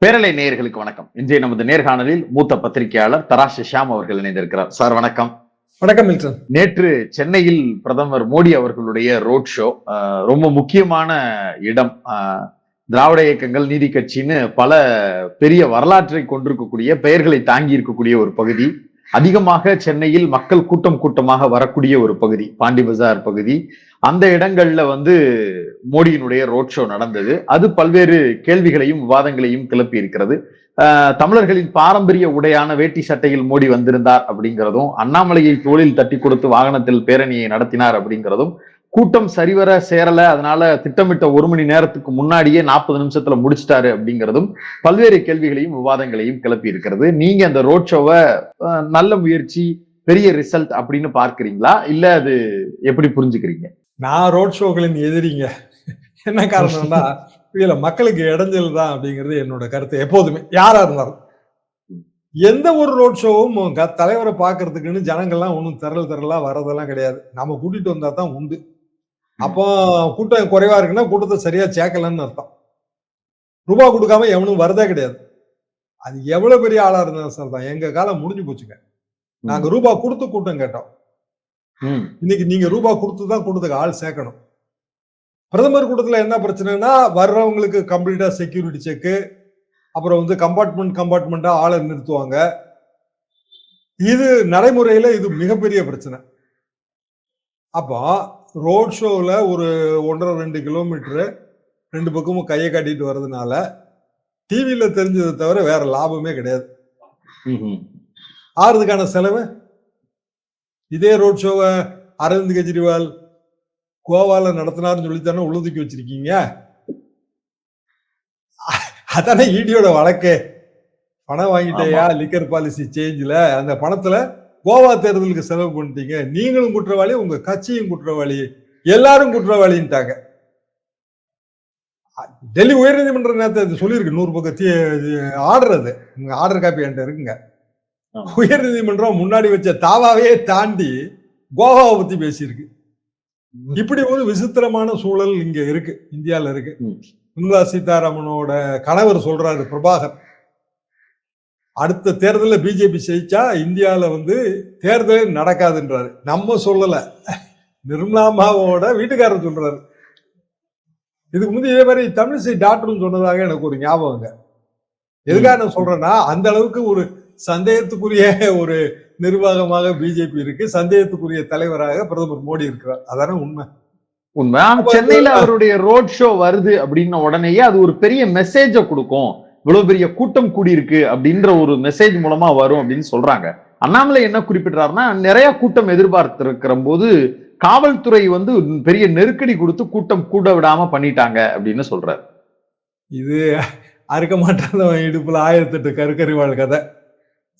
பேரலை நேயர்களுக்கு வணக்கம். இன்றைய நமது நேர்காணலில் மூத்த பத்திரிகையாளர் தராசு ஷியாம் அவர்கள் இணைந்திருக்கிறார். சார் வணக்கம். வணக்கம் மில்டன். நேற்று சென்னையில் பிரதமர் மோடி அவர்களுடைய ரோட் ஷோ ரொம்ப முக்கியமான இடம். திராவிட இயக்கங்கள், நீதி கட்சின்னு பல பெரிய வரலாற்றை கொண்டிருக்கக்கூடிய பெயர்களை தாங்கி இருக்கக்கூடிய ஒரு பகுதி. அதிகமாக சென்னையில் மக்கள் கூட்டமாக வரக்கூடிய ஒரு பகுதி பாண்டி பஜார் பகுதி. அந்த இடங்கள்ல மோடியினுடைய ரோட் ஷோ நடந்தது. அது பல்வேறு கேள்விகளையும் விவாதங்களையும் கிளப்பி இருக்கிறது. தமிழர்களின் பாரம்பரிய உடையான வேட்டி சட்டையில் மோடி வந்திருந்தார் அப்படிங்கிறதும், அண்ணாமலையை தோளில் தட்டி கொடுத்து வாகனத்தில் பேரணியை நடத்தினார் அப்படிங்கிறதும், கூட்டம் சரிவர சேரல, அதனால திட்டமிட்ட 1 மணி நேரத்துக்கு முன்னாடியே 40 நிமிஷத்துல முடிச்சிட்டாரு அப்படிங்கிறதும் பல்வேறு கேள்விகளையும் விவாதங்களையும் கிளப்பி இருக்கிறது. நீங்க அந்த ரோட் ஷோவை நல்ல முயற்சி, பெரிய ரிசல்ட் அப்படின்னு பார்க்கிறீங்களா, இல்ல அது எப்படி புரிஞ்சுக்கிறீங்க? நான் ரோட் ஷோக்களின் எதிரிங்க. என்ன காரணம்னா இதுல மக்களுக்கு இடைஞ்சல் தான் அப்படிங்கிறது என்னோட கருத்து. எப்போதுமே யாரா இருந்தாலும் எந்த ஒரு ரோட் ஷோவும் தலைவரை பாக்குறதுக்குன்னு ஜனங்கள்லாம் ஒன்றும் திரளா வர்றதெல்லாம் கிடையாது. நம்ம கூட்டிட்டு வந்தா தான் உண்டு. அப்போ கூட்டம் குறைவா இருக்குன்னா கூட்டத்தை சரியா சேர்க்கலன்னு அர்த்தம். ரூபா கொடுக்காம எவனும் வரதே கிடையாது. அது எவ்வளவு பெரிய ஆளா இருந்தாலும் சார் தான். எங்க காலம் முடிஞ்சு போச்சுங்க. நாங்க ரூபா கொடுத்து கூட்டம் கேட்டோம். இன்னைக்கு நீங்க ரூபா கொடுத்துதான் கூட்டத்துக்கு ஆள் சேர்க்கணும். பிரதமர் கூட்டத்துல என்ன பிரச்சனைனா, வர்றவங்களுக்கு கம்ப்ளீட்டா செக்யூரிட்டி செக்கு, அப்புறம் கம்பார்ட்மெண்டா ஆளை நிறுத்துவாங்க. இது நடைமுறையில இது மிகப்பெரிய பிரச்சனை. அப்போ ரோட் ஷோவில் ஒரு 1.5-2 கிலோமீட்டர் 2 பக்கமும் கையை காட்டிட்டு வர்றதுனால டிவியில தெரிஞ்சதை தவிர வேற லாபமே கிடையாது. ஆறுதுக்கான செலவு இதே ரோட் ஷோவை அரவிந்த் கெஜ்ரிவால் கோவால நடத்தினார்னு சொல்லித்தானே உள்ளதுக்கி வச்சிருக்கீங்க. அதானே ஈடியோட வழக்கே. பணம் வாங்கிட்டேயா லிக்கர் பாலிசி சேஞ்சில், அந்த பணத்துல கோவா தேர்தலுக்கு செலவு பண்ணிட்டீங்க. நீங்களும் குற்றவாளி, உங்க கட்சியும் குற்றவாளி, எல்லாரும் குற்றவாளின்ட்டாங்க. டெல்லி உயர்நீதிமன்ற நேரத்தை சொல்லியிருக்கு. 100 பக்கம் ஆர்டர். அது ஆர்டர் காப்பி என்கிட்ட இருக்குங்க. உயர்நீதிமன்றம் முன்னாடி வச்ச தாவாவே தாண்டி கோவாவை பத்தி பேசியிருக்கு. இப்படி ஒரு விசித்திரமான சூழல் இங்க இருக்கு, இந்தியால இருக்கு. நிர்மலா சீதாராமனோட கணவர் சொல்றாரு, பிரபாகர், அடுத்த தேர்தலில் பிஜேபி ஜெயிச்சா இந்தியால தேர்தலே நடக்காதுன்றாரு. நம்ம சொல்லல, நிர்மலா அம்மாவோட வீட்டுக்காரர் சொல்றாரு. இதுக்கு முந்தைய இதே மாதிரி தமிழிசை டாக்டர்னு சொன்னதாக எனக்கு ஒரு ஞாபகங்க. எதுக்காக நான் சொல்றேன்னா, அந்த அளவுக்கு ஒரு சந்தேகத்துக்குரிய ஒரு நிர்வாகமாக பிஜேபி இருக்கு, சந்தேகத்துக்குரிய தலைவராக பிரதமர் மோடி இருக்கிறார். அதான உண்மை. சென்னையில அவருடைய ரோட் ஷோ வருது அப்படின்ன உடனேயே அது ஒரு பெரிய மெசேஜ கொடுக்கும். இவ்வளவு பெரிய கூட்டம் கூடியிருக்கு அப்படின்ற ஒரு மெசேஜ் மூலமா வரும் அப்படின்னு சொல்றாங்க. அண்ணாமலை என்ன குறிப்பிட்டாருன்னா, நிறைய கூட்டம் எதிர்பார்த்திருக்கிற போது காவல்துறை பெரிய நெருக்கடி கொடுத்து கூட்டம் கூட விடாம பண்ணிட்டாங்க அப்படின்னு சொல்றாரு. இது அறுக்க மாட்டாதவன் இடுப்புல 1008 கருக்கறிவாள் கதை.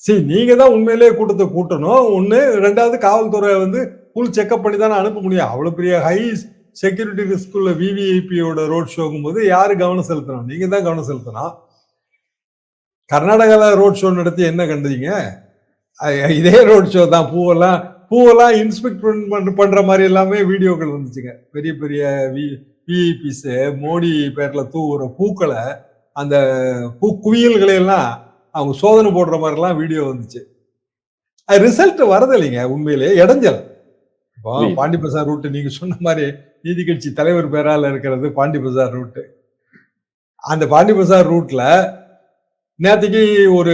சரி, நீங்க தான் உண்மையிலேயே கூட்டத்தை கூட்டணும். ஒண்ணு. 2வது, காவல்துறை ஃபுல் செக்அப் பண்ணி தானே அனுப்ப முடியும். அவ்வளவு பெரிய ஹை செக்யூரிட்டி ரிஸ்க் உள்ள விவிஐபியோட ரோட் ஷோக்கும் போது யாரு கவனம் செலுத்தணும்? நீங்க தான் கவனம் செலுத்தணும். கர்நாடகால ரோட் ஷோ நடத்தி என்ன கண்டீங்க? இதே ரோட் ஷோ தான். பூவெல்லாம் இன்ஸ்பெக்ட் பண்ற மாதிரி எல்லாமே வீடியோக்கள் வந்துச்சுங்க. பெரிய பெரிய விஐபிஸ் மோடி பேர்ல தூவுற பூக்களை, அந்த பூ குவியல்களை எல்லாம் அவங்க சோதனை போடுற மாதிரி எல்லாம் வீடியோ வந்துச்சு. ரிசல்ட் வரது இல்லைங்க. உண்மையிலேயே இடைஞ்சல். இப்போ பாண்டி பஜார் ரூட் நீங்க சொன்ன மாதிரி நீதி கட்சி தலைவர் பேரால இருக்கிறது பாண்டி பஜார் ரூட். அந்த பாண்டி பஜார் ரூட்ல நேற்றுக்கு ஒரு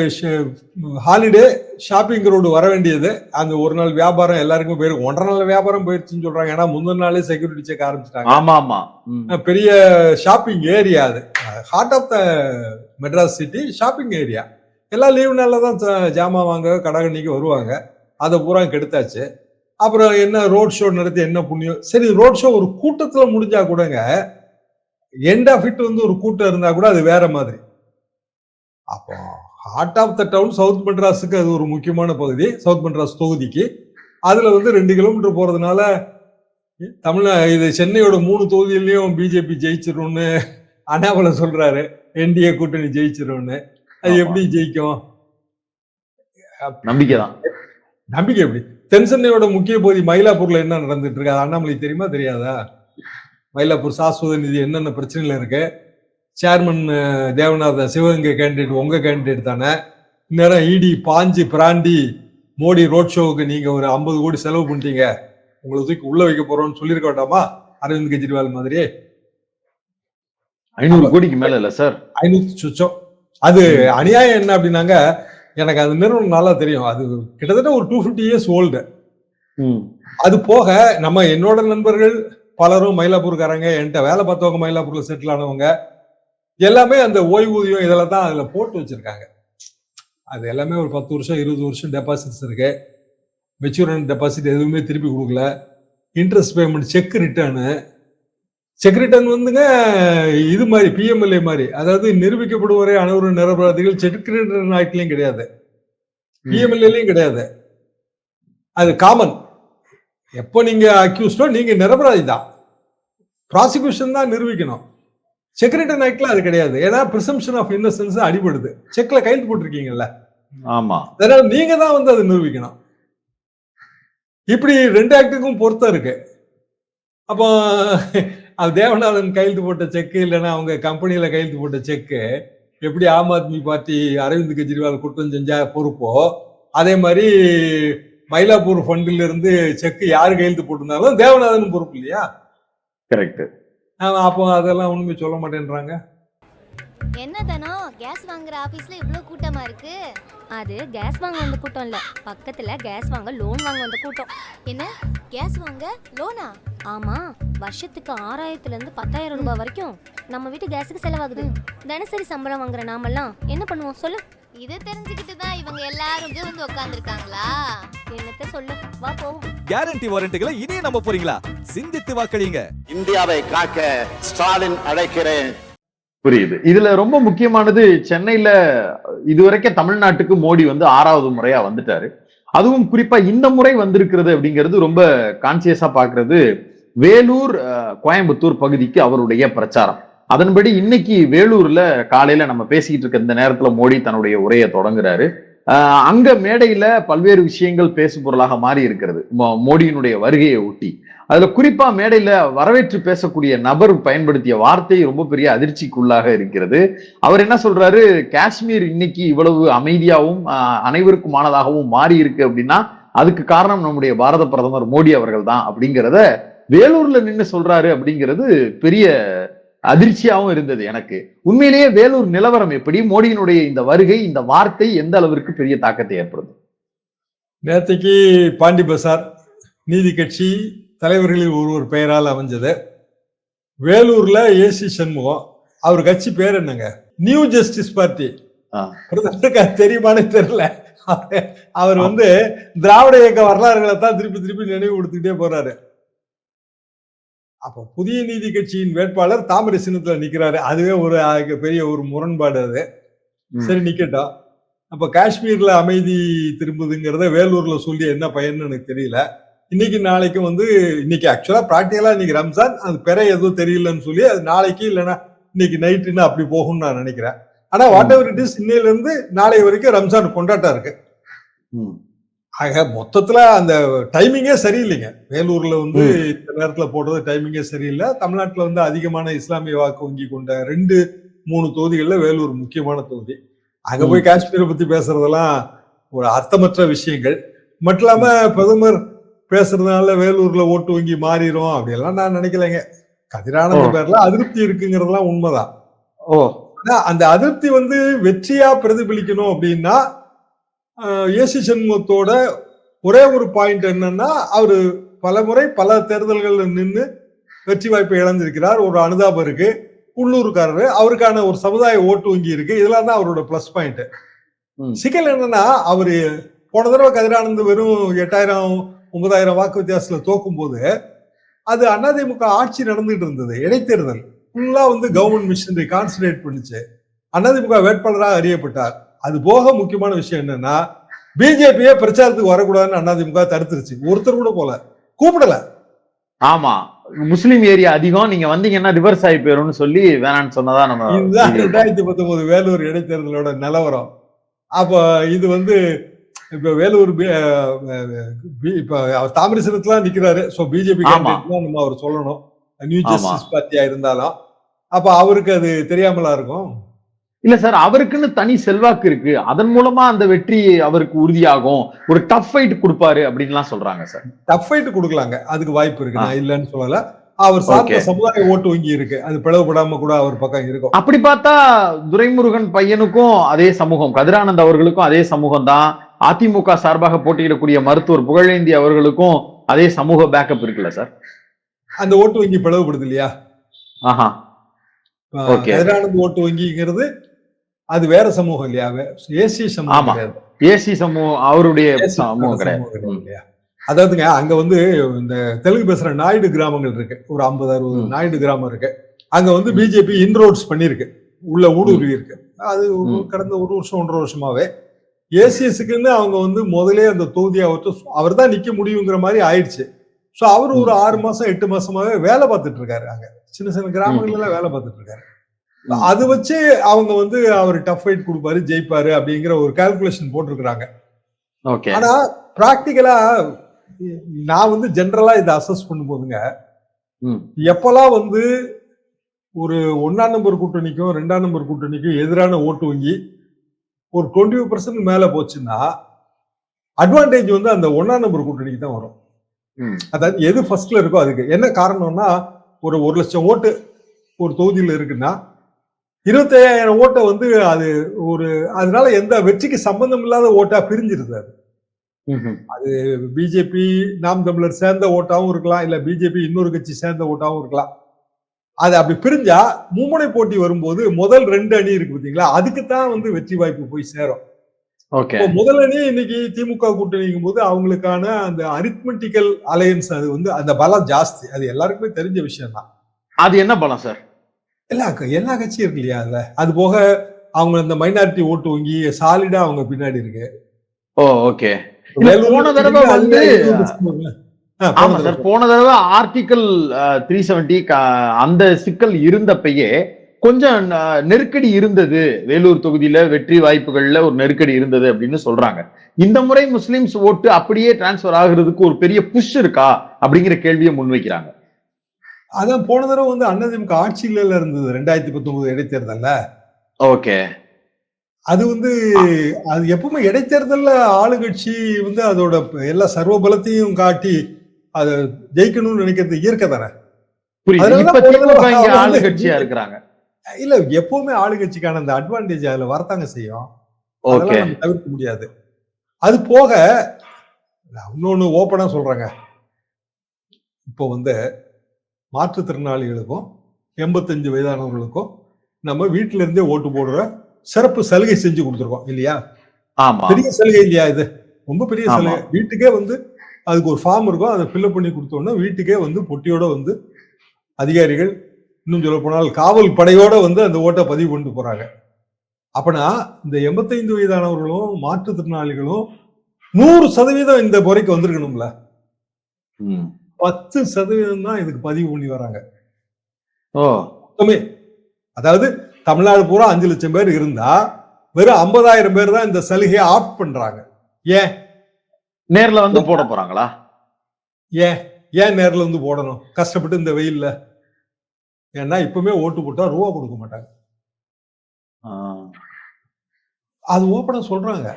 ஹாலிடே ஷாப்பிங் ரோடு வர வேண்டியது. அந்த ஒரு நாள் வியாபாரம் எல்லாருக்கும் போயிருக்கு. 1.5 நாள் வியாபாரம் போயிருச்சுன்னு சொல்றாங்க. ஏன்னா முந்தின நாளே செக்யூரிட்டி செக் ஆரம்பிச்சிட்டாங்க. ஆமா ஆமா, பெரிய ஷாப்பிங் ஏரியா அது. Heart of the Madras city shopping area. எல்லாம் லீவ் நாள்ல தான் ஜாமான் வாங்க கடகண்ணிக்கு வருவாங்க. அதை பூரா கெடுத்தாச்சு. அப்புறம் என்ன ரோட் ஷோ நடத்தி என்ன புண்ணியம்? சரி, ரோட் ஷோ ஒரு கூட்டத்துல முடிஞ்சா கூடங்க, எண்ட் ஆஃப் இட் ஒரு கூட்டம் இருந்தா கூட அது வேற மாதிரி. அப்போ heart of the town south மெட்ராஸுக்கு அது ஒரு முக்கியமான பகுதி. சவுத் மெட்ராஸ் தொகுதிக்கு அதுல 2 கிலோமீட்டர் போறதுனால இது சென்னையோட 3 தொகுதியிலையும் பிஜேபி ஜெயிச்சிரும்னு அண்ணாமலை சொல்றாரு. என்டிஏ கூட்டணி ஜெயிச்சிரும்னு. அது எப்படி ஜெயிக்கும்? நம்பிக்கைதான். நம்பிக்கை எப்படி? தென் சென்னையோட முக்கிய பகுதி மயிலாப்பூர்ல என்ன நடந்துட்டு இருக்கு? அண்ணாமலைக்கு தெரியுமா தெரியாதா? மயிலாப்பூர் சாஸ்வத நிதி என்னென்ன பிரச்சனைகள் இருக்கு? சேர்மன் தேவநாதன் சிவகங்கை கேண்டிடேட் உங்க கேண்டிடேட் தானே. இந்நேரம் இடி பாஞ்சு பிராண்டி மோடி ரோட் ஷோவுக்கு நீங்க ஒரு 50 கோடி செலவு பண்ணிட்டீங்க, உங்களை தூக்கி உள்ள வைக்க போறோம்னு சொல்லியிருக்க வேண்டாமா அரவிந்த் கெஜ்ரிவால் மாதிரி? 500 கோடிக்கு மேல இல்ல சார்? 500 சுச்சம். அது அநியாயம் என்ன அப்படின்னாங்க, எனக்கு அது நிறுவனம் நல்லா தெரியும். அது கிட்டத்தட்ட ஒரு 250 இயர்ஸ் ஓல்டு. அது போக நம்ம என்னோட நண்பர்கள் பலரும் மயிலாப்பூர்காரங்க, என்கிட்ட வேலை பார்த்தவங்க மயிலாப்பூர்ல செட்டில் ஆனவங்க எல்லாமே அந்த ஓய்வூதியம் இதெல்லாம் தான் அதுல போட்டு வச்சிருக்காங்க. அது எல்லாமே ஒரு 10 வருஷம் 20 வருஷம் டெபாசிட்ஸ் இருக்கு. மெச்சூரன் டெபாசிட் எதுவுமே திருப்பி கொடுக்கல. இன்ட்ரெஸ்ட் பேமெண்ட், செக் ரிட்டர்ன் வந்துங்க இது மாதிரி பிஎம்எல்ஏ மாதிரி, அதாவது நிரூபிக்கப்படுவரை அனைவரும் நிரபராதிகள் செக் ரிட்டர்ன் ஆக்ட்லயும் கிடையாது, பிஎம்எல்ஏலயும் கிடையாது. அது காமன். எப்போ நீங்க அக்யூஸ்டோ நீங்க நிரபராதி தான், ப்ராசிக்யூஷன் தான் நிரூபிக்கணும். செக் ரிட்டர்ன் ஆக்ட்ல அது கிடையாது. ஏன்னா பிரிசம்ப்ஷன் ஆஃப் இன்னசென்ஸ் அடிபடுது. செக்ல கையெழுத்து போட்டிருக்கீங்கல்ல, ஆமா, அதனால நீங்க தான் வந்து அதை நிரூபிக்கணும். இப்படி 2 ஆக்டுக்கும் பொருத்தம் இருக்கு. அப்போ அது தேவநாதன் கையெழுத்து போட்ட செக்கு இல்லைன்னா அவங்க கம்பெனியில கையெழுத்து போட்ட செக்கு எப்படி ஆம் ஆத்மி பார்ட்டி அரவிந்த் கெஜ்ரிவால் குற்றம் செஞ்சா பொறுப்போ, அதே மாதிரி மயிலாப்பூர் ஃபண்டில் இருந்து செக்கு யாரு கையெழுத்து போட்டிருந்தாலும் தேவநாதன் பொறுப்பு இல்லையா? கரெக்ட். அப்போ அதெல்லாம் ஒண்ணுமே சொல்ல மாட்டேன்றாங்க. என்னதானோ கேஸ் வாங்குற ஆபீஸ்ல இவ்ளோ கூட்டமா இருக்கு? அது கேஸ் வாங்க வந்த கூட்டம் இல்ல, பக்கத்துல கேஸ் வாங்க லோன் வாங்க வந்த கூட்டம். என்ன கேஸ் வாங்க லோனா? ஆமா, வருஷத்துக்கு 6000ல இருந்து 10,000 ரூபாய் வரைக்கும் நம்ம வீட்டு கேஸுக்கு செலவாகுது. தினசரி சம்பளம் வாங்குற நாமெல்லாம் என்ன பண்ணுவோம் சொல்லு? இது தெரிஞ்சுக்கிட்டு தான் இவங்க எல்லாரும் இங்க வந்து உட்கார்ந்துருக்காங்களா? என்னத்த சொல்லு, வா போவோம். கேரண்டி வாரண்டிகளை இனியே நம்ப போறீங்களா? சிந்தித்து வாக்களிங்க. இந்தியாவை காக்க ஸ்டாலின் அழைக்கிறேன். புரியுது. இதுல ரொம்ப முக்கியமானது, சென்னையில இதுவரைக்கும் தமிழ்நாட்டுக்கு மோடி வந்து 6வது முறையா வந்துட்டாரு. அதுவும் குறிப்பா இந்த முறை வந்திருக்கிறது அப்படிங்கிறது ரொம்ப கான்சியஸா பாக்குறது வேலூர், கோயம்புத்தூர் பகுதிக்கு அவருடைய பிரச்சாரம். அதன்படி இன்னைக்கு வேலூர்ல காலையில நம்ம பேசிக்கிட்டு இருக்க இந்த நேரத்துல மோடி தன்னுடைய உரையை தொடங்குறாரு. அங்க மேடையில பல்வேறு விஷயங்கள் பேசு பொருளாக மாறி இருக்கிறது மோடியினுடைய வருகையை ஒட்டி. அதுல குறிப்பா மேடையில வரவேற்று பேசக்கூடிய நபர் பயன்படுத்திய வார்த்தை ரொம்ப பெரிய அதிர்ச்சிக்குள்ளாக இருக்கிறது. அவர் என்ன சொல்றாரு, காஷ்மீர் இன்னைக்கு இவ்வளவு அமைதியாகவும் அனைவருக்குமானதாகவும் மாறி இருக்கு அப்படின்னா அதுக்கு காரணம் நம்முடைய பாரத பிரதமர் மோடி அவர்கள் தான் அப்படிங்கிறத வேலூர்ல நின்று சொல்றாரு. அப்படிங்கிறது பெரிய அதிர்ச்சியாகவும் இருந்தது எனக்கு. உண்மையிலேயே வேலூர் நிலவரம் எப்படி, மோடியினுடைய இந்த வருகை, இந்த வார்த்தை எந்த அளவிற்கு பெரிய தாக்கத்தை ஏற்படுது? நேற்றுக்கு பாண்டி பசார் நீதி கட்சி தலைவர்களில் ஒருவர் பெயரால் அமைஞ்சது. வேலூர்ல ஏசி சண்முகம், அவர் கட்சி பேர் என்னங்க, நியூ ஜஸ்டிஸ் பார்ட்டி. தெரியுமானே தெரியல. அவர் வந்து திராவிட இயக்க வரலாறுகளை தான் திருப்பி திருப்பி நினைவு கொடுத்துக்கிட்டே போறாரு. அப்ப புதிய நீதி கட்சியின் வேட்பாளர் தாமரை சின்னத்துல நிக்கிறாரு. அதுவே ஒரு பெரிய ஒரு முரண்பாடு. அது சரி நிக்கட்டும். அப்ப காஷ்மீர்ல அமைதி திரும்புதுங்கிறத வேலூர்ல சொல்லி என்ன பயன்னு எனக்கு தெரியல. இன்னைக்கு நாளைக்கும் வந்து இன்னைக்கு ஆக்சுவலா பிராக்டிகலா இன்னைக்கு ரம்ஜான், அது பெற எதுவும் தெரியலன்னு சொல்லி அது நாளைக்கு இல்லைன்னா இன்னைக்கு நைட்டுன்னு அப்படி போகும்னு நான் நினைக்கிறேன். ஆனா வாட் எவர் இட் இஸ், இன்னையில இருந்து நாளை வரைக்கும் ரம்ஜான் கொண்டாட்டம் இருக்கு. ஆக மொத்தத்துல அந்த டைமிங்கே சரியில்லைங்க. வேலூர்ல வந்து இந்த நேரத்துல போடுறது டைமிங்கே சரியில்லை. தமிழ்நாட்டுல வந்து அதிகமான இஸ்லாமிய வாக்கு வங்கி கொண்ட 2-3 தொகுதிகள்ல வேலூர் முக்கியமான தொகுதி. அங்க போய் காஷ்மீரை பத்தி பேசுறதெல்லாம் ஒரு அர்த்தமற்ற விஷயங்கள். மட்டும் இல்லாம பிரதமர் பேசுறதுனால வேலூர்ல ஓட்டு வங்கி மாறிடும் அப்படியெல்லாம் நான் நினைக்கலைங்க. கதிரானந்த பேர்ல அதிருப்தி இருக்குங்கிறதுலாம் உண்மைதான். அந்த அதிருப்தி வந்து வெற்றியா பிரதிபலிக்கணும் அப்படின்னா ஏசி சண்முகத்தோட ஒரே ஒரு பாயிண்ட் என்னன்னா, அவரு பல முறை பல தேர்தல்கள்ல நின்று வெற்றி வாய்ப்பை இழந்திருக்கிறார். ஒரு அனுதாபம் இருக்கு, உள்ளூர்காரரு, அவருக்கான ஒரு சமுதாய ஓட்டு வங்கி இருக்கு. இதெல்லாம் தான் அவரோட பிளஸ் பாயிண்ட். சிக்கல் என்னன்னா, அவரு போன தடவை கதிரானந்த் வெறும் 8,000-9,000 வாக்கு வித்தியாசத்துல தோக்கும் போது அது அதிமுக ஆட்சி நடந்துட்டு இருந்தது. இடைத்தேர்தல் ஃபுல்லா வந்து கவர்மெண்ட் மிஷினரி கான்சன்ட்ரேட் பண்ணிச்சு. அதிமுக வேட்பாளராக அறியப்பட்டார். அது போக முக்கியமான விஷயம் என்னன்னா, பிஜேபியே பிரச்சாரத்துக்கு வரக்கூடாதுன்னு அதிமுக தடுத்துருச்சு. ஒருத்தர் கூட போல, கூப்பிடல. ஆமா, முஸ்லிம் ஏரியா அதிகம், நீங்க வந்தீங்கன்னா ரிவர்ஸ் ஆகி போயிரும்னு சொல்லி வேணான்னு சொன்னதா நம்ம. இதுதான் 2019 வேலூர் இடைத்தேர்தலோட நிலவரம். அப்ப இது வந்து இப்ப வேலூர் இப்ப தாமரை சின்னத்துல நிக்கிறாரு. சோ பிஜேபி கேண்டிடேட் நம்ம அவர் சொல்லணும், நியூ ஜஸ்டிஸ் பார்ட்டியா இருந்தாலும். அப்ப அவருக்கு அது தெரியாமலா இருக்கும்? இல்ல சார், அவருக்குன்னு தனி செல்வாக்கு இருக்கு. அதன் மூலமா அந்த வெற்றி அவருக்கு உறுதியாகும். ஒரு டஃப் ஃபைட் குடுப்பாரு அப்படின்லாம் சொல்றாங்க சார். Tough fight குடுக்கலாங்க. அதுக்கு வாய்ப்பு இருக்கு. ஆ. நான் இல்லன்னு சொல்லல. அவர் சார்ந்த ஓகே. சமுதாய ஓட்டு வங்கி இருக்கு. அது பிளவுபடாம கூட அவர் பக்கம் இருக்கும். அப்படி பார்த்தா துரைமுருகன் பையனுக்கும் அதே சமூகம், கதிரானந்த் அவர்களுக்கும் அதே சமூகம் தான். அதிமுக சார்பாக போட்டியிடக்கூடிய மருத்துவர் புகழேந்தி அவர்களுக்கும் அதே சமூக பேக்கப் இருக்குல்ல சார்? அந்த ஓட்டு வங்கி பிளவுபடுது இல்லையா? ஆஹா. ஓகே. கதிரானந்த் ஓட்டு வங்கிங்கிறது அது வேற சமூகம் இல்லையா? ஏசி சமூகம் ஆமா. கிடையாது. ஏசி சமூகம் அவருடைய ஏசி சமூகம் கிடையாது. சமூகம் கிடையாது இல்லையா? அதாவதுங்க அங்க வந்து இந்த தெலுங்கு பேசுற நாயுடு கிராமங்கள் இருக்கு. ஒரு 50, 60 ம். நாயுடு கிராமம் இருக்கு. அங்க வந்து பிஜேபி இன்ரோட்ஸ் பண்ணிருக்கு. உள்ள ஊடுருவி இருக்கு. அது கடந்த 1 வருஷம் 1.5 வருஷமாவே ஏசிஎஸ்க்குன்னு அவங்க வந்து முதலே அந்த தொகுதியை அவர் தான் நிக்க முடியுங்கிற மாதிரி ஆயிடுச்சு. சோ அவர் ஒரு 6 மாசம் 8 மாசமாவே வேலை பார்த்துட்டு இருக்காரு. அங்க சின்ன சின்ன கிராமங்கள்ல எல்லாம் வேலை பார்த்துட்டு இருக்காரு. அது வச்சு அவங்க வந்து அவர் டஃப் ஃபைட் கொடுப்பாரு, ஜெயிப்பாரு அப்படிங்கிற ஒரு கால்குலேஷன் போட்டிருக்கிறாங்க. ஓகே. ஆனா பிராக்டிகலா நான் வந்து ஜெனரலா இதை அசஸ் பண்ணும்போதுங்க, ம். எப்பெல்லாம் வந்து ஒரு 1ஆம் நம்பர் கூட்டணிக்கும் 2ஆம் நம்பர் கூட்டணிக்கும் எதிரான ஓட்டு வங்கி ஒரு 20% மேல போச்சுன்னா அட்வான்டேஜ் வந்து அந்த 1ஆம் நம்பர் கூட்டணிக்கு தான் வரும். ம். அதாவது எது ஃபர்ஸ்ட்ல இருக்கோ அதுக்கு. என்ன காரணம்னா, ஒரு 1 லட்சம் ஓட்டு ஒரு தொகுதியில் இருக்குன்னா 25,000 ஓட்டை வந்து அது ஒரு அதனால எந்த வெற்றிக்கு சம்பந்தம் இல்லாத ஓட்டா பிரிஞ்சிருது. அது ம்ஹும். பிஜேபி நாம் தமிழர் சேர்ந்த ஓட்டாவும் இருக்கலாம், இல்ல பிஜேபி இன்னொரு கட்சி சேர்ந்த ஓட்டாவும் இருக்கலாம். அது அப்படி பிரிஞ்சா மும்முனை போட்டி வரும்போது முதல் 2 அணி இருக்கு பாத்தீங்களா, அதுக்கு தான் வந்து வெற்றி வாய்ப்பு போய் சேரும். ஓகே. இப்போ முதல் அணி இன்னைக்கு திமுக கூட்டணிக்கும் போது அவங்களுக்கான அந்த அரித்மெட்டிக்கல் அலையன்ஸ் அது வந்து அந்த பலம் ஜாஸ்தி. அது எல்லாருக்குமே தெரிஞ்ச விஷயம் தான். அது என்ன பலம் சார்? எல்லா கட்சியும் இருக்கு இல்லையா அதுல. அது போக அவங்க இந்த மைனாரிட்டி ஓட்டு வங்கி சாலிடா அவங்க பின்னாடி இருக்கு. ஓ, ஓகே. இல்ல, போன தடவை வந்து ஆமா சார், போன தடவை ஆர்டிகல் 370 அந்த சிக்கல் இருந்தப்பயே கொஞ்சம் நெருக்கடி இருந்தது. வேலூர் தொகுதியில வெற்றி வாய்ப்புகள்ல ஒரு நெருக்கடி இருந்தது அப்படின்னு சொல்றாங்க. இந்த முறை முஸ்லிம்ஸ் ஓட்டு அப்படியே டிரான்ஸ்பர் ஆகுறதுக்கு ஒரு பெரிய புஷ் இருக்கா அப்படிங்கிற கேள்வியை முன்வைக்கிறாங்க. அதான் போன தடவை வந்து அதிமுக ஆட்சியில இருந்தது 2019 இடைத்தேர்தல்ல. ஓகே. அது வந்து அது எப்பவுமே இடைத்தேர்தல்ல ஆளுங்கட்சி வந்து அதோட எல்லா சர்வ பலத்தையும் காட்டி அதை ஜெயிக்கணும்னு நினைக்கிறது இயற்கை தானே. புரியுது. இப்ப திமுக இங்க ஆளுங்கட்சியா இருக்கிறாங்க. இல்ல, எப்பவுமே ஆளுங்கட்சிக்கான அந்த அட்வான்டேஜ் அதுல வரத்தாங்க செய்யும். ஓகே. அதெல்லாம் நம்ம தவிர்க்க முடியாது. அது போக இன்னொன்னு ஓப்பனா சொல்றாங்க. இப்போ வந்து மாற்றுத்திறனாளிகளுக்கும் 85 வயதானவர்களுக்கும் நம்ம வீட்டுல இருந்தே ஓட்டு போடுற சிறப்பு சலுகை செஞ்சு கொடுத்துருக்கோம் இல்லையா? ஆமா. பெரிய சலுகை இல்லையா இது? ரொம்ப பெரிய ஆமா. சலுகை. வீட்டுக்கே வந்து அதுக்கு ஒரு ஃபார்ம் இருக்கும், அதை ஃபில்அப் பண்ணி கொடுத்தோம்னா வீட்டுக்கே வந்து பொட்டியோட வந்து அதிகாரிகள், இன்னும் சொல்ல போனால் காவல் படையோட வந்து அந்த ஓட்டை பதிவு பண்ணிட்டு போறாங்க. அப்பனா இந்த 85 வயதானவர்களும் மாற்றுத்திறனாளிகளும் 100% இந்த முறைக்கு வந்திருக்கணும்ல. 10% தான் இதுக்கு பதிவு பண்ணி வராங்க. ஓ. மொத்தமே. அதாவது தமிழ்நாடு பூரா 5 லட்சம் பேர் இருந்தா வெறும் 50,000 பேர் தான் இந்த சலுகையை ஆப்ட் பண்றாங்க. ஏன் நேர்ல வந்து போட போறாங்களா? ஏன் நேர்ல வந்து போடணும் கஷ்டப்பட்டு இந்த வெயில்ல? ஏன்னா இப்பவுமே ஓட்டு போட்டா ரூபா கொடுக்க மாட்டாங்க. அது ஓப்பனா சொல்றாங்க.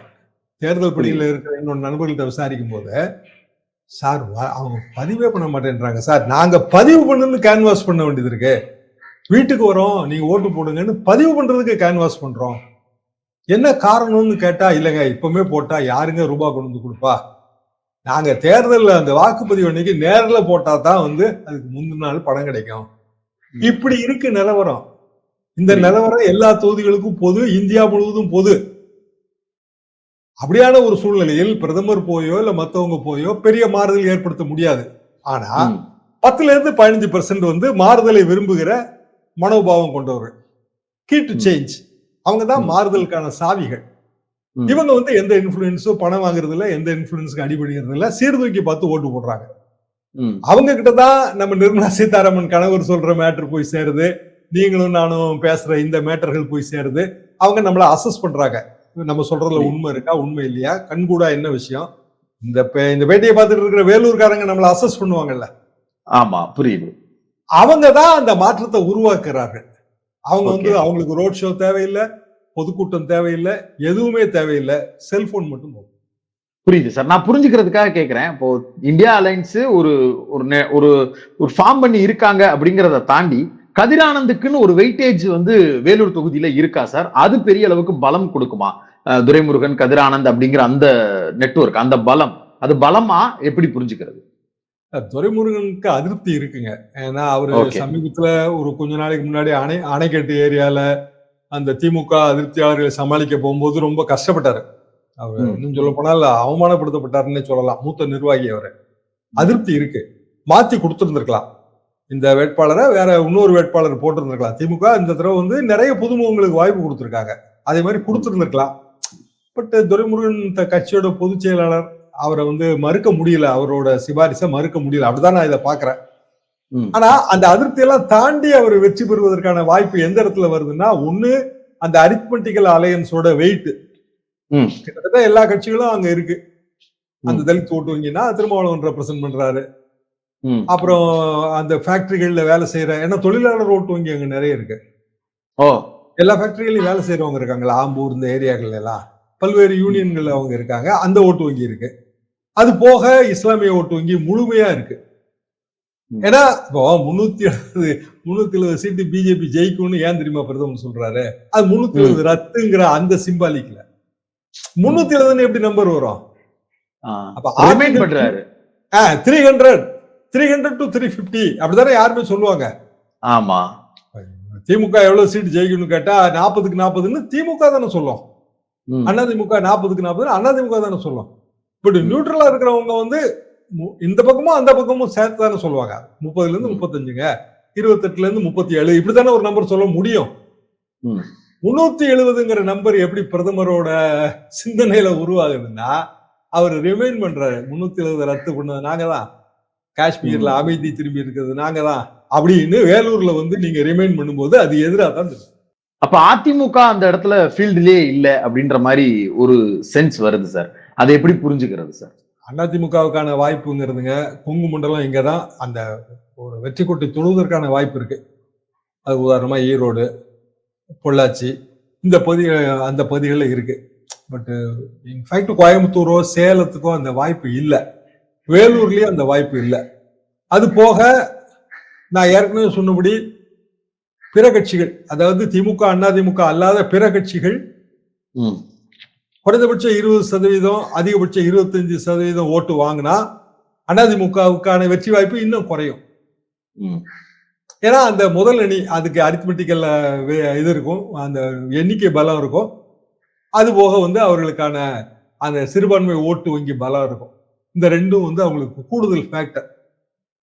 தேர்தல் பணியில இருக்கிற என்னோட நண்பர்கள்ட்ட விசாரிக்கும் போது, சார் அவங்க பதிவே பண்ண மாட்டேன்றாங்க சார். நாங்க பதிவு பண்ணுன்னு கேன்வாஸ் பண்ண வேண்டியது இருக்கு. வீட்டுக்கு வரோம், நீங்க ஓட்டு போடுங்கன்னு பதிவு பண்றதுக்கு கேன்வாஸ் பண்றோம். என்ன காரணம்னு கேட்டா, இல்லைங்க இப்பவுமே போட்டா யாருங்க ரூபாய் கொண்டு வந்து கொடுப்பா? நாங்க தேர்தல்ல அந்த வாக்குப்பதிவு அன்னைக்கு நேர்ல போட்டா தான் வந்து அதுக்கு முந்தின நாள் பணம் கிடைக்கும். இப்படி இருக்கு நிலவரம். இந்த நிலவரம் எல்லா தொகுதிகளுக்கும் பொது, இந்தியா முழுவதும் பொது. அப்படியான ஒரு சூழ்நிலையில் பிரதமர் போயோ இல்ல மத்தவங்க போயோ பெரிய மாறுதல் ஏற்படுத்த முடியாது. ஆனா 10ல இருந்து 15% வந்து மாறுதலை விரும்புகிற மனோபாவம் கொண்டவர்கள், கீ டு சேஞ்ச், அவங்க தான் மாறுதலுக்கான சாவிகள். இவங்க வந்து எந்த இன்ஃபுளுன்ஸும் பணம் வாங்குறது இல்ல, எந்த இன்ஃபுளுன்ஸுக்கு அடிபடுகிறது இல்ல, சீர்தூக்கி பார்த்து ஓட்டு போடுறாங்க. அவங்க கிட்டதான் நம்ம நிர்மலா சீதாராமன் கணவர் சொல்ற மேட்டர் போய் சேருது, நீங்களும் நானும் பேசுற இந்த மேட்டர்கள் போய் சேருது. அவங்க நம்மள அசஸ் பண்றாங்க. நம்ம சொல்றதுல உண்மை இருக்கா, உண்மை இல்லையா, கண்கூடா என்ன விஷயம். இந்த பேட்டியை பார்த்துட்டு இருக்கிற வேலூர்காரங்க நம்மள அசஸ் பண்ணுவாங்கல்ல. ஆமா, புரியுது. அவங்க தான் அந்த மாற்றத்தை உருவாக்குறார்கள். அவங்க வந்து ஓகே. அவங்களுக்கு ரோட் ஷோ தேவையில்லை, பொதுக்கூட்டம் தேவையில்லை, எதுவுமே தேவையில்லை. செல்போன் மட்டும் போதும். புரியுது சார். நான் புரிஞ்சுக்கிறதுக்காக கேட்கிறேன். இப்போ இந்தியா அலைன்ஸ் ஒரு ஒரு ஒரு ஒரு ஃபார்ம் பண்ணி இருக்காங்க அப்படிங்கிறத தாண்டி கதிரானந்துக்குன்னு ஒரு வெயிட்டேஜ் வந்து வேலூர் தொகுதியில இருக்கா சார்? அது பெரிய அளவுக்கு பலம் கொடுக்குமா? துரைமுருகன், கதிரானந்த் அப்படிங்கிற அந்த நெட்வொர்க், அந்த பலம், அது பலமா எப்படி புரிஞ்சுக்கிறது? துரைமுருகனுக்கு அதிருப்தி இருக்குங்க. ஏன்னா அவரு ஓகே. சமீபத்துல ஒரு கொஞ்ச நாளைக்கு முன்னாடி அணைக்கட்டு ஏரியால அந்த திமுக அதிருப்தியாளர்களை சமாளிக்க போகும்போது ரொம்ப கஷ்டப்பட்டாரு. அவர் ம். இன்னும் சொல்ல போனால் அவமானப்படுத்தப்பட்டாருன்னு சொல்லலாம். மூத்த நிர்வாகி அவரு. அதிருப்தி இருக்கு. மாத்தி கொடுத்திருந்திருக்கலாம். இந்த வேட்பாளரை வேற இன்னொரு வேட்பாளர் போட்டிருந்திருக்கலாம். திமுக இந்த தடவை வந்து நிறைய புதுமுகங்களுக்கு வாய்ப்பு கொடுத்திருக்காங்க. அதே மாதிரி கொடுத்திருந்திருக்கலாம். பட் துரைமுருகன் கட்சியோட பொதுச் செயலாளர் அவரை வந்து மறுக்க முடியல. அவரோட சிபாரிசை மறுக்க முடியல. அப்படிதான் நான் இதை பாக்குறேன். ம். ஆனா அந்த அதிருப்தி எல்லாம் தாண்டி அவர் வெற்றி பெறுவதற்கான வாய்ப்பு எந்த இடத்துல வருதுன்னா, ஒண்ணு அந்த அரித்மெட்டிக்கல் அலையன்ஸோட வெயிட் ம். கிட்டத்தட்ட எல்லா கட்சிகளும் அங்க இருக்கு. அந்த ம். தலித் ஓட்டு வங்கினா திருமாவளவன் ரெப்ரசென்ட் பண்றாரு. ம். அப்புறம் அந்த ஃபேக்டரிகள்ல வேலை செய்யற, ஏன்னா தொழிலாளர் ஓட்டு வங்கி அங்க நிறைய இருக்கு. ஓ. எல்லா ஃபேக்டரிகளையும் வேலை செய்யறவங்க இருக்காங்களா, ஆம்பூர் இந்த ஏரியாக்கள் எல்லாம் பல்வேறு யூனியன்கள் அவங்க இருக்காங்க. அந்த ஓட்டு வங்கி இருக்கு. அது போக இஸ்லாமிய ஓட்டு வங்கி முழுமையா இருக்கு. ம். ஏன்னா இப்போ 370 சீட்டு பிஜேபி ஜெயிக்கும்னு ஏன் தெரியுமா பிரதமர் சொல்றாரு? அது 370 ரத்துங்கிற அந்த சிம்பாலிக்ல 370 எப்படி நம்பர் வரும்? அப்ப ரிமைண்ட் பண்றாரு. 300 to 350 அப்படிதானே யாருமே சொல்லுவாங்க. ஆமா. திமுக எவ்வளவு சீட் ஜெயிக்கணும்னு கேட்டா 40க்கு 40ன்னு திமுக தானே சொல்லும். ம். அதிமுக 40க்கு 40 அதிமுக தானே சொல்லும். பட் ம். நியூட்ரலா இருக்கிறவங்க வந்து இந்த பக்கமும் அந்த பக்கமும் சேர்த்து தானே சொல்லுவாங்க. 30ல இருந்து ம். 35ங்க, 28ல இருந்து 37 இப்படித்தானே ஒரு நம்பர் சொல்ல முடியும். ம். 370ங்கிற நம்பர் எப்படி பிரதமரோட சிந்தனையில உருவாகுதுன்னா, அவர் ரிமைண்ட் பண்றாரு. 370 ரத்து பண்ணது நாங்க தான், காஷ்மீர்ல ம். அமைதி திரும்பி இருக்கிறது நாங்க தான் அப்படின்னு வேலூர்ல வந்து நீங்க ரிமைண்ட் பண்ணும்போது அது எதிராக தான் இருக்கும். அப்ப அதிமுக அந்த இடத்துல ஃபீல்டுலயே இல்ல அப்படின்ற மாதிரி ஒரு சென்ஸ் வருது சார். அதை எப்படி புரிஞ்சுக்கிறது சார்? அதிமுகவுக்கான வாய்ப்புங்கிறதுங்க கொங்கு மண்டலம் இங்கதான் அந்த ஒரு வெற்றி கொட்டை தொழுவதற்கான வாய்ப்பு இருக்கு. அது உதாரணமா ஈரோடு, பொள்ளாச்சி இந்த பகுதி, அந்த பகுதிகளில் இருக்கு. பட் இன்ஃபேக்ட் கோயம்புத்தூரோ சேலத்துக்கோ அந்த வாய்ப்பு இல்லை. வேலூர்லயும் அந்த வாய்ப்பு இல்லை. அது போக நான் ஏற்கனவே சொன்னபடி பிற கட்சிகள், அதாவது திமுக அதிமுக அல்லாத பிற கட்சிகள் ம். குறைந்தபட்சம் 20%, அதிகபட்சம் 25% ஓட்டு வாங்கினா அதிமுகவுக்கான வெற்றி வாய்ப்பு இன்னும் குறையும். ம். ஏன்னா அந்த முதல் அணி அதுக்கு அரித்மெட்டிக்கல் இது இருக்கும், அந்த எண்ணிக்கை பலம் இருக்கும். அது போக வந்து அவர்களுக்கான அந்த சிறுபான்மை ஓட்டு வங்கி பலம் இருக்கும். இந்த ரெண்டும் வந்து அவங்களுக்கு கூடுதல் ஃபேக்டர்.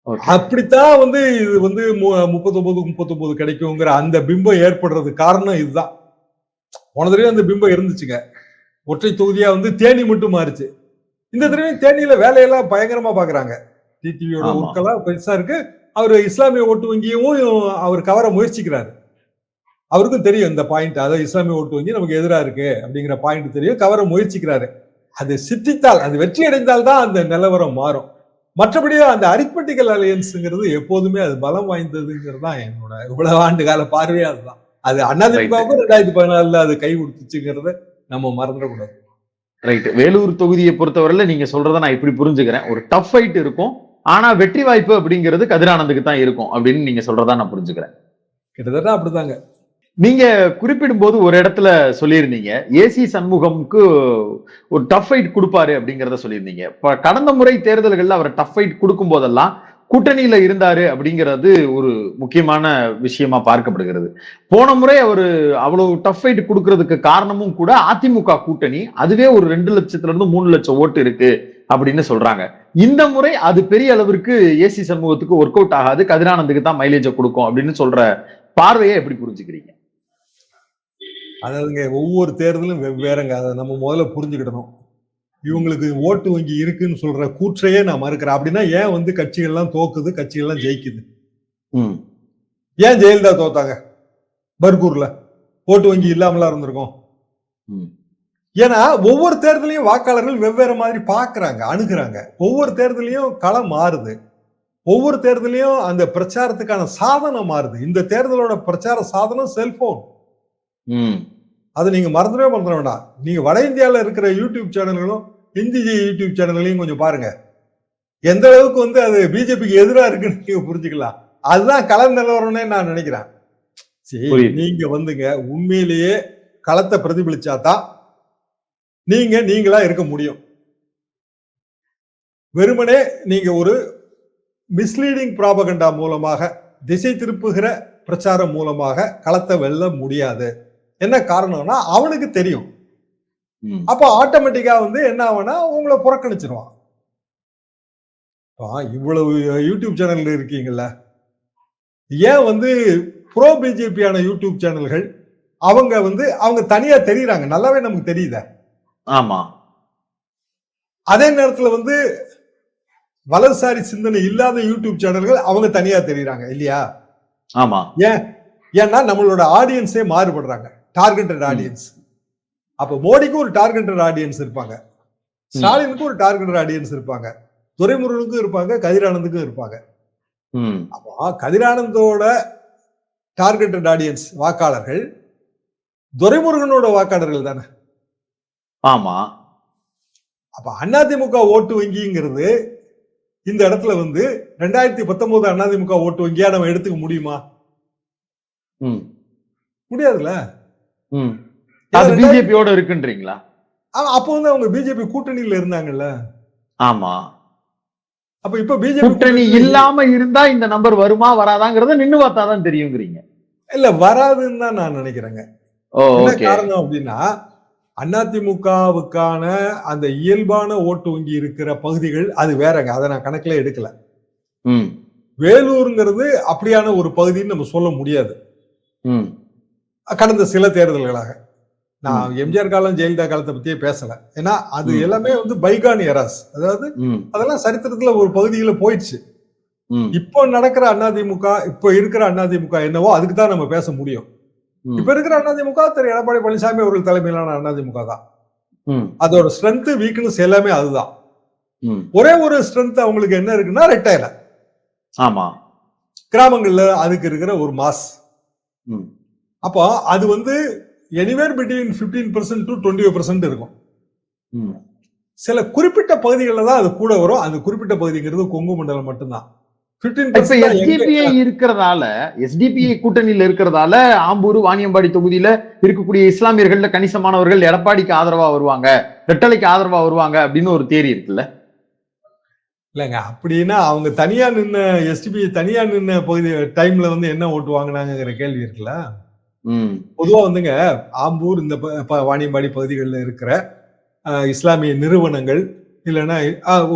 ஓகே. அப்படித்தான் வந்து இது வந்து 39 கிடைக்குங்கிற அந்த பிம்பம் ஏற்படுறது காரணம் இதுதான். போன தடவை அந்த பிம்பம் இருந்துச்சுங்க. ஒற்றை தொகுதியா வந்து தேனி மட்டும் மாறுச்சு. இந்த தடவை தேனியில வேலையெல்லாம் பயங்கரமா பாக்குறாங்க. டிடிவியோட ஆமா. ஒர்க்கெல்லாம் பெருசா இருக்கு. அவரு இஸ்லாமிய ஓட்டு வங்கியும் அவர் கவர முயற்சிக்கிறாரு. அவருக்கும் தெரியும் இந்த பாயிண்ட், அதாவது இஸ்லாமிய ஓட்டு வங்கி நமக்கு எதிரா இருக்கு அப்படிங்கிற பாயிண்ட் தெரியும், கவர முயற்சிக்கிறாரு. அது சித்தித்தால், அது வெற்றி அடைந்தால் தான் அந்த நிலவரம் மாறும். மற்றபடி அந்த அரித்மெட்டிக்கல் அலையன்ஸ்ங்கிறது எப்போதுமே அது பலம் வாய்ந்ததுங்கிறது தான் என்னோட இவ்வளவு ஆண்டு கால பார்வையா அதுதான். அது அதிமுகவுக்கும் 2014 அது கை கொடுத்துச்சுங்கிறத நம்ம மறந்துடக்கூடாது. ரைட். வேலூர் தொகுதியை பொறுத்தவரையில நீங்க சொல்றதை நான் இப்படி புரிஞ்சுக்கிறேன். ஒரு டஃப் ஃபைட் இருக்கும். ஆனா வெற்றி வாய்ப்பு அப்படிங்கிறது கதிரானந்துக்கு தான் இருக்கும் அப்படின்னு நீங்க சொல்றதா நான் புரிஞ்சுக்கிறேன். கிட்டத்தட்ட அப்படிதாங்க. நீங்க குறிப்பிடும் போது ஒரு இடத்துல சொல்லியிருந்தீங்க, ஏசி சண்முகம்க்கு ஒரு டஃப் ஃபைட் கொடுப்பாரு அப்படிங்கறத சொல்லியிருந்தீங்க. இப்ப கடந்த முறை தேர்தல்கள்ல அவர் டஃப் ஃபைட் கொடுக்கும் போதெல்லாம் கூட்டணியில இருந்தாரு அப்படிங்கிறது ஒரு முக்கியமான விஷயமா பார்க்கப்படுகிறது. போன முறை அவரு அவ்வளவு டஃப் ஃபைட் கொடுக்கறதுக்கு காரணமும் கூட அதிமுக கூட்டணி, அதுவே ஒரு 2 லட்சத்துல இருந்து 3 லட்சம் ஓட்டு இருக்கு அப்படின்னு சொல்றாங்க. இந்த முறை அது பெரிய அளவிற்கு ஏசி சண்முகத்துக்கு ஒர்க் அவுட் ஆகாது, கதிரானந்துக்கு தான் மைலேஜை கொடுக்கும் அப்படின்னு சொல்ற பார்வையை எப்படி புரிஞ்சுக்கிறீங்க? அதாவதுங்க ஒவ்வொரு தேர்தலும் வெவ்வேறுங்க. அதை நம்ம முதல்ல புரிஞ்சுக்கிடணும். இவங்களுக்கு ஓட்டு வங்கி இருக்குன்னு சொல்ற கூற்றையே நான் மறுக்கிறேன். அப்படின்னா ஏன் வந்து கட்சிகள்லாம் தோக்குது, கட்சிகள்லாம் ஜெயிக்குது? ம். ஏன் ஜெயலலிதா தோத்தாங்க பர்கூர்ல? ஓட்டு வங்கி இல்லாமலா இருந்திருக்கும். ம். ஏன்னா ஒவ்வொரு தேர்தலையும் வாக்காளர்கள் வெவ்வேறு மாதிரி பாக்குறாங்க, அணுகுறாங்க. ஒவ்வொரு தேர்தலையும் களம் மாறுது. ஒவ்வொரு தேர்தலையும் அந்த பிரச்சாரத்துக்கான சாதனம் மாறுது. இந்த தேர்தலோட பிரச்சார சாதனம் செல்போன். அதை நீங்க மறந்துட வேண்டாம். நீங்க வட இந்தியாவில் இருக்கிற யூடியூப் சேனல்களும் ஹிந்தி யூடியூப் சேனல்களையும் கொஞ்சம் பாருங்க. எந்த அளவுக்கு அது பிஜேபிக்கு எதிராக இருக்குன்னு நீங்க புரிஞ்சுக்கலாம். அதுதான் கள நிலவரம்னே நான் நினைக்கிறேன். சரி, நீங்க உண்மையிலேயே களத்தை பிரதிபலிச்சாதான் நீங்களா இருக்க முடியும். வெறுமனே நீங்க ஒரு மிஸ்லீடிங் ப்ராபகண்டா மூலமாக, திசை திருப்புகிற பிரச்சாரம் மூலமாக களத்தை வெல்ல முடியாது. என்ன காரணம்னா அவனுக்கு தெரியும். அப்ப ஆட்டோமேட்டிக்கா என்ன ஆகும்னா உங்களை புறக்கணிச்சிருவான். இவ்வளவு யூடியூப் சேனல் இருக்கீங்கல்ல, ஏன் ப்ரோ பிஜேபியான யூடியூப் சேனல்கள் அவங்க தனியா தெரியுறாங்க, நல்லாவே நமக்கு தெரியுத. ஆமா. அதே நேரத்துல வலதுசாரி சிந்தனை இல்லாத யூடியூப் சேனல்கள் அவங்க தனியா தெரியுறாங்க இல்லையா? ஆமா. ஏன்னா நம்மளோட ஆடியன்ஸே மாறுபடுறாங்க, டார்கெட்டட் ஆடியன்ஸ். அப்ப மோடிக்கு ஒரு டார்கெட்டட் ஆடியன்ஸ் இருப்பாங்க, ஸ்டாலினுக்கு ஒரு டார்கெட்டட் ஆடியன்ஸ் இருப்பாங்க, துரைமுருகனுக்கும் இருப்பாங்க, கதிரானந்துக்கும் இருப்பாங்க. அப்போ கதிரானந்தோட டார்கெட்டட் ஆடியன்ஸ் வாக்காளர்கள் துரைமுருகனோட வாக்காளர்கள் தானே. ஆமா. அப்ப அதிமுக ஓட்டு வங்கிங்கிறது இந்த இடத்துல 2019 அதிமுக ஓட்டு வங்கியா நம்ம எடுத்துக்க முடியுமா? முடியாதுல்ல. பிஜேபியோட இருக்குன்றீங்களா? அப்போ அவங்க பிஜேபி கூட்டணியில இருந்தாங்கல்ல. ஆமா. அப்ப இப்ப பிஜேபி கூட்டணி இல்லாம இருந்தா இந்த நம்பர் வருமா வராதாங்கிறத நின்னு பார்த்தாதான் தெரியுங்கிறீங்க. இல்ல, வராதுன்னு தான் நான் நினைக்கிறேங்க. என்ன காரணம் அப்படின்னா, அதிமுகவுக்கான அந்த இயல்பான ஓட்டு வங்கி இருக்கிற பகுதிகள் அது வேறங்க, அதை நான் கணக்குல எடுக்கல. வேலூருங்கிறது அப்படியான ஒரு பகுதின்னு நம்ம சொல்ல முடியாது. கடந்த சில தேர்தல்களாக நான் எம்ஜிஆர் காலம் ஜெயலலிதா காலத்தை பத்தியே பேசல. ஏன்னா அது எல்லாமே பைகான் எராஸ், அதாவது அதெல்லாம் சரித்திரத்துல ஒரு பகுதியில போயிடுச்சு. இப்போ நடக்கிற அதிமுக, இப்போ இருக்கிற அதிமுக என்னவோ அதுக்கு தான் நம்ம பேச முடியும். இப்ப இருக்கிற அதிமுக திரு எடப்பாடி பழனிசாமி அவர்கள் தலைமையிலான அதிமுக தான். அதோட ஸ்ட்ரென்த் வீக்னஸ் எல்லாமே அதுதான். ஒரே ஒரு ஸ்ட்ரென்த் அவங்களுக்கு என்ன இருக்குன்னா ரெட்டையில. ஆமா. கிராமங்கள்ல அதுக்கு இருக்கிற ஒரு மாஸ். அப்போ அது எனிவேர் பிட்வீன் 15% to 20% இருக்கும். சில குறிப்பிட்ட பகுதிகளில் தான் அது கூட வரும். அந்த குறிப்பிட்ட பகுதிங்கிறது கொங்கு மண்டலம் மட்டும்தான். எஸ்டிபிஐ கூட்டணியில இருக்கிறதால ஆம்பூர் வாணியம்பாடி தொகுதியில இருக்கக்கூடிய இஸ்லாமியர்கள்ல கணிசமானவர்கள் எடப்பாடிக்கு ஆதரவா வருவாங்க, ரெட்டலைக்கு ஆதரவா வருவாங்க அப்படின்னு ஒரு தேரி இருக்குல்ல. இல்லைங்க, அப்படின்னா அவங்க தனியா நின்ன எஸ்டிபிஐ தனியா நின்ன பகுதி டைம்ல என்ன ஓட்டு வாங்கினாங்கிற கேள்வி இருக்குல்ல. பொதுவா ஆம்பூர் இந்த வாணியம்பாடி பகுதிகளில் இருக்கிற இஸ்லாமிய நிறுவனங்கள் இல்லைன்னா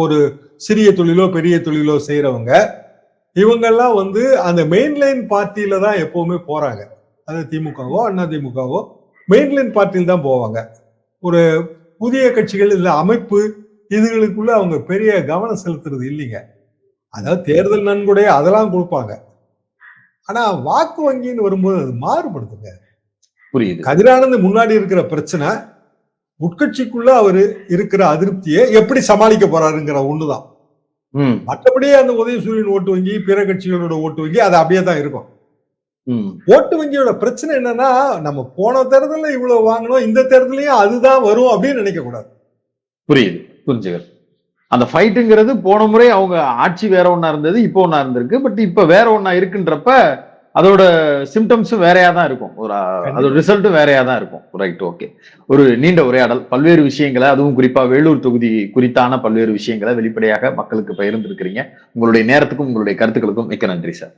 ஒரு சிறிய தொழிலோ பெரிய தொழிலோ செய்யறவங்க இவங்கெல்லாம் அந்த மெயின்லைன் பார்ட்டியில தான் எப்பவுமே போறாங்க. அது திமுகவோ அதிமுகவோ மெயின்லைன் பார்ட்டியில் தான் போவாங்க. ஒரு புதிய கட்சிகள் இல்ல அமைப்பு இதுகளுக்குள்ள அவங்க பெரிய கவனம் செலுத்துறது இல்லைங்க. அதாவது தேர்தல் நன்கொடை அதெல்லாம் கொடுப்பாங்க. ஆனா வாக்கு வங்கின்னு வரும்போது அது மாறுபடுதுங்க. புரியுது. கதிரானந்த் முன்னாடி இருக்கிற பிரச்சனை உட்கட்சிக்குள்ள அவரு இருக்கிற அதிருப்தியை எப்படி சமாளிக்க போறாருங்கிற ஒண்ணுதான். மற்றபடியே அந்த உதயசூரியன் ஓட்டு வங்கி பிற கட்சிகளோட ஓட்டு வங்கி அது அப்படியே தான் இருக்கும். ஓட்டு வங்கியோட பிரச்சனை என்னன்னா, நம்ம போன தேர்தலில் இவ்வளவு வாங்கணும், இந்த தேர்தலையும் அதுதான் வரும் அப்படின்னு நினைக்க கூடாது. புரியுது, புரிஞ்சுக்கிறது. அந்த ஃபைட்டுங்கிறது போன முறை அவங்க ஆட்சி வேற ஒண்ணா இருந்தது, இப்போ ஒண்ணா இருந்திருக்கு. பட் இப்ப வேற ஒண்ணா இருக்குன்றப்ப அதோட சிம்டம்ஸும் வேறையா தான் இருக்கும், அதோட ரிசல்ட்டும் வேறையா தான் இருக்கும். Right, okay. ஒரு நீண்ட உரையாடல், பல்வேறு விஷயங்களை, அதுவும் குறிப்பா வேலூர் தொகுதி குறித்தான பல்வேறு விஷயங்களை வெளிப்படையாக மக்களுக்கு பகிர்ந்திருக்கிறீங்க. உங்களுடைய நேரத்துக்கும் உங்களுடைய கருத்துக்களுக்கும் மிக்க நன்றி சார்.